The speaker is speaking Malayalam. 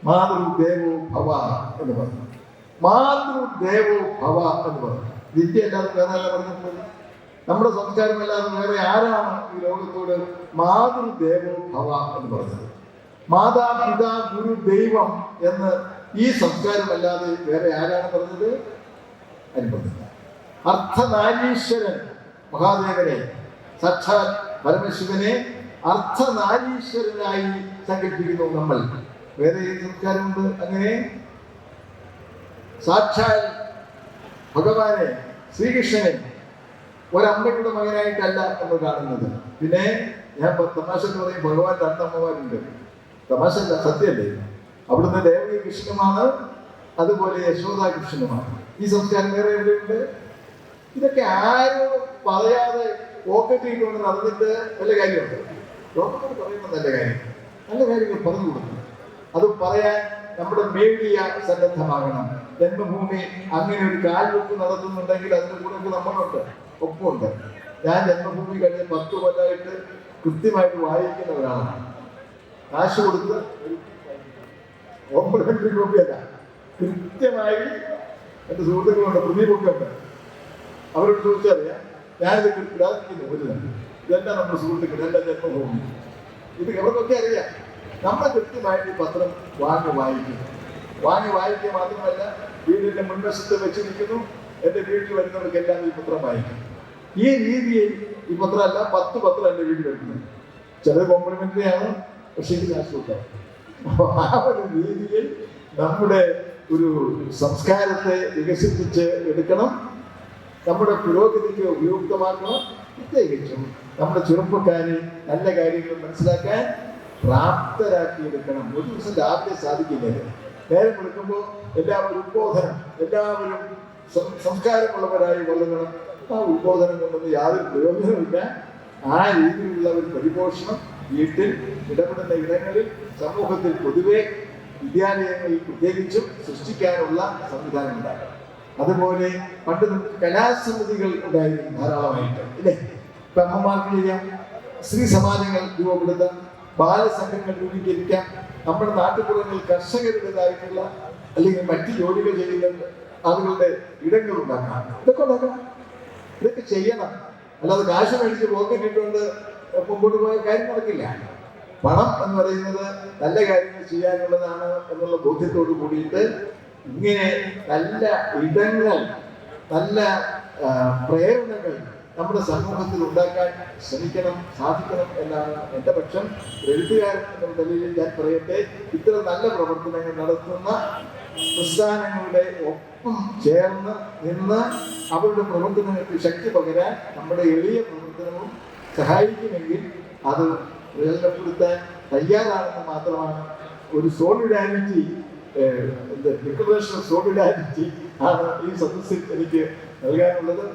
മാതൃദേവോ ഭവ എന്ന് പറഞ്ഞു. മാതൃദേവോ ഭവ എന്ന് പറഞ്ഞു. വിദ്യ അല്ലാതെ വേറെ ആരാ പറഞ്ഞിട്ടുള്ളത്? നമ്മുടെ സംസ്കാരമല്ലാതെ വേറെ ആരാണ് ഈ ലോകത്തോട് മാതൃദേവോ ഭവ എന്ന് പറഞ്ഞത്? മാതാപിതാ ഗുരു ദൈവം എന്ന് ഈ സംസ്കാരമല്ലാതെ വേറെ ആരാണ് പറഞ്ഞത്? അനുബന്ധം. അർത്ഥനാരീശ്വരൻ മഹാദേവനെ, സാക്ഷാൽ പരമശിവനെ അർത്ഥനാരീശ്വരനായി സങ്കല്പിക്കുന്നു നമ്മൾ. വേറെ ഏത് സംസ്കാരമുണ്ട് അങ്ങനെ? സാക്ഷാൽ ഭഗവാനെ, ശ്രീകൃഷ്ണനെ ഒരമ്മയുടെ മകനായിട്ടല്ല നമ്മൾ കാണുന്നത്. പിന്നെ ഞാൻ തമാശ പറയും, ഭഗവാൻ രണ്ടമ്മമാരുണ്ട്. തമാശ അല്ല, സത്യമല്ലേ? അവിടുന്ന് ദേവകി കൃഷ്ണനുമാണ്, അതുപോലെ യശോദാ കൃഷ്ണനുമാണ്. ഈ സംസ്കാരം വേറെ എവിടെയുണ്ട്? ഇതൊക്കെ ആരും പറയാതെ പോക്കറ്റ് കൊണ്ട് നടന്നിട്ട് വല്ല കാര്യമുണ്ട്? ലോകത്തോട് പറയുമ്പോൾ നല്ല കാര്യം, നല്ല കാര്യങ്ങൾ പറഞ്ഞു കൊടുക്കണം. അത് പറയാൻ നമ്മുടെ മീഡിയ സന്നദ്ധമാകണം. ജന്മഭൂമി അങ്ങനെ ഒരു കാൽവെപ്പ് നടത്തുന്നുണ്ടെങ്കിൽ അതിന്റെ കൂടെ നമ്മളുണ്ട്, ഒപ്പമുണ്ട്. ഞാൻ ജന്മഭൂമി കഴിഞ്ഞ 10 കൊല്ലമായിട്ട് കൃത്യമായിട്ട് വായിക്കുന്ന ഒരാളാണ്. കാശ് കൊടുത്ത് കോംപ്ലിമെന്ററി കോപ്പിയല്ല, കൃത്യമായി എൻ്റെ സുഹൃത്തുക്കളുണ്ട്, പ്രദീപൊക്കെ ഉണ്ട്. അവരോട് ചോദിച്ചറിയാം, ഞാനിത് ഇടാതിരിക്കുന്നു. ഒരു തന്നെ ഇതെല്ലാം നമ്മുടെ സുഹൃത്തുക്കൾ, എൻ്റെ ജന്മഭൂമി. ഇത് എവർക്കൊക്കെ അറിയാം. നമ്മൾ കൃത്യമായിട്ട് ഈ പത്രം വാങ്ങി വായിക്കുക മാത്രമല്ല, വീടിന്റെ മുൻവശത്ത് വെച്ചിരിക്കുന്നു. എൻ്റെ വീട്ടിൽ വരുന്നവർക്കെല്ലാം ഈ പത്രം വായിക്കും. ഈ രീതിയിൽ ഈ പത്രമല്ല, 10 പത്രം എൻ്റെ വീട്ടിൽ വരുന്നത്. ചിലത് കോംപ്ലിമെന്ററി ആണ്, പക്ഷേ ഇത് കാശ് കൊടുക്കാം. ആ ഒരു രീതിയിൽ നമ്മുടെ ഒരു സംസ്കാരത്തെ വികസിപ്പിച്ച് എടുക്കണം, നമ്മുടെ പുരോഗതിക്ക് ഉപയുക്തമാക്കണം. പ്രത്യേകിച്ചും നമ്മുടെ ചെറുപ്പക്കാരെ നല്ല കാര്യങ്ങൾ മനസ്സിലാക്കാൻ പ്രാപ്തരാക്കിയെടുക്കണം. ഒരു ദിവസം രാവിലെ സാധിക്കില്ല. നേരം എടുക്കുമ്പോൾ എല്ലാവരും ഉദ്ബോധനം, എല്ലാവരും സംസ്കാരമുള്ളവരായി വളരണം. ആ ഉദ്ബോധനം കൊണ്ടൊന്നും യാതൊരു പ്രയോജനമില്ല. ആ രീതിയിലുള്ള ഒരു പരിപോഷണം വീട്ടിൽ, ഇടപെടുന്ന ഇടങ്ങളിൽ, സമൂഹത്തിൽ പൊതുവെ, വിദ്യാലയങ്ങളിൽ പ്രത്യേകിച്ചും സൃഷ്ടിക്കാനുള്ള സംവിധാനം ഉണ്ടാകും. അതുപോലെ പണ്ട് നമുക്ക് കലാസമിതികൾ ഉണ്ടായിരുന്നു ധാരാളമായിട്ട്, ഇല്ലേ? ഇപ്പൊ അമ്മമാർക്ക് ചെയ്യാം, സ്ത്രീ സമാജങ്ങൾ രൂപപ്പെടുത്താം, ബാലസംഘങ്ങൾ രൂപീകരിക്കാം. നമ്മുടെ നാട്ടുപുറങ്ങളിൽ കർഷകരുടേതായിട്ടുള്ള അല്ലെങ്കിൽ മറ്റ് ജോലികൾ ചെയ്യുന്ന ആളുകളുടെ ഇടങ്ങൾ ഉണ്ടാക്കാം. ഇതൊക്കെ ചെയ്യണം. അല്ലാതെ കാശ് മേടിച്ച് പോക്കറ്റ് ഇട്ടുകൊണ്ട് മുമ്പോട്ട് പോയ കാര്യം നടക്കില്ല. പണം എന്ന് പറയുന്നത് നല്ല കാര്യങ്ങൾ ചെയ്യാനുള്ളതാണ് എന്നുള്ള ബോധ്യത്തോട് കൂടിയിട്ട് ഇങ്ങനെ നല്ല ഇടങ്ങൾ, നല്ല പ്രേരണകൾ നമ്മുടെ സമൂഹത്തിൽ ഉണ്ടാക്കാൻ ശ്രമിക്കണം, സാധിക്കണം എന്നാണ് എൻ്റെ പക്ഷം. എഴുത്തുകാരൻ എന്നുള്ള നിലയിൽ ഞാൻ പറയട്ടെ, ഇത്തരം നല്ല പ്രവർത്തനങ്ങൾ നടത്തുന്ന പ്രസ്ഥാനങ്ങളുടെ ഒപ്പം ചേർന്ന് നിന്ന് അവരുടെ പ്രവർത്തനങ്ങൾക്ക് ശക്തി പകരാൻ നമ്മുടെ എളിയ പ്രവർത്തനവും സഹായിക്കുമെങ്കിൽ അത് പ്രയോജനപ്പെടുത്താൻ തയ്യാറാണെന്ന് മാത്രമാണ്. ഒരു സോളിഡാരിറ്റി, ഡിക്ലറേഷൻ ഓഫ് സോളിഡാരിറ്റി ആണ് ഈ സദസ്സിൽ എനിക്ക് നൽകാനുള്ളത്.